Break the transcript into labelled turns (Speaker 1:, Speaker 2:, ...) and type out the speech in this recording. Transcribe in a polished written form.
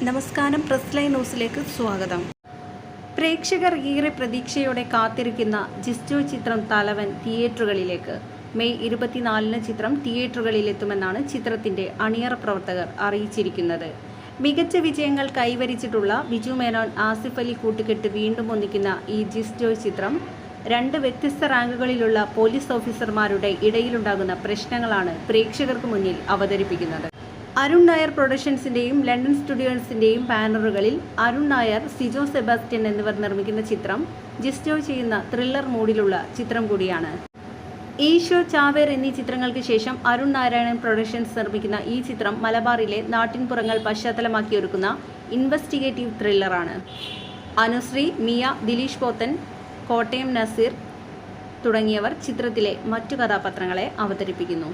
Speaker 1: നമസ്കാരം, press line ന്യൂസിലേക്ക് സ്വാഗതം. പ്രേക്ഷകർ ഏറെ പ്രതീക്ഷയോടെ കാത്തിരിക്കുന്ന ജിസ്റ്റോ ചിത്രം തലവൻ തിയേറ്ററുകളിലേക്ക്. മെയ് 24-ന് ചിത്രം തിയേറ്ററുകളിലെത്തുമെന്നാണ് ചിത്രത്തിന്റെ അണിയറ പ്രവർത്തകർ അറിയിച്ചിരിക്കുന്നത്. മികച്ച വിജയങ്ങൾ കൈവരിച്ചിട്ടുള്ള ബിജു മേനോൻ, ആസിഫ് അലി കൂട്ടുകെട്ട് വീണ്ടും ഒന്നിക്കുന്ന ഈ ജിസ്റ്റോ ചിത്രം രണ്ട് വ്യത്യസ്ത റാങ്കുകളിലുള്ള പോലീസ് ഓഫീസർമാരുടെ ഇടയിലുണ്ടാകുന്ന പ്രശ്നങ്ങളാണ് പ്രേക്ഷകർക്ക് മുന്നിൽ അവതരിപ്പിക്കുന്നത്. അരുൺ നായർ പ്രൊഡക്ഷൻസിന്റെയും ലണ്ടൻ സ്റ്റുഡിയോസിന്റെയും ബാനറുകളിൽ അരുൺ നായർ, സിജോ സെബാസ്റ്റ്യൻ എന്നിവർ നിർമ്മിക്കുന്ന ചിത്രം ജിസ്റ്റോ ചെയ്യുന്ന ത്രില്ലർ മൂഡിലുള്ള ചിത്രം കൂടിയാണ്. ഈശോ, ചാവേർ എന്നീ ചിത്രങ്ങൾക്ക് ശേഷം അരുൺ നാരായണൻ പ്രൊഡക്ഷൻസ് നിർമ്മിക്കുന്ന ഈ ചിത്രം മലബാറിലെ നാട്ടിൻപുറങ്ങൾ പശ്ചാത്തലമാക്കിയൊരുക്കുന്ന ഇൻവെസ്റ്റിഗേറ്റീവ് ത്രില്ലറാണ്. അനുശ്രീ, മിയ, ദിലീഷ് പോത്തൻ, കോട്ടയം നസീർ തുടങ്ങിയവർ ചിത്രത്തിലെ മറ്റു കഥാപാത്രങ്ങളെ അവതരിപ്പിക്കുന്നു.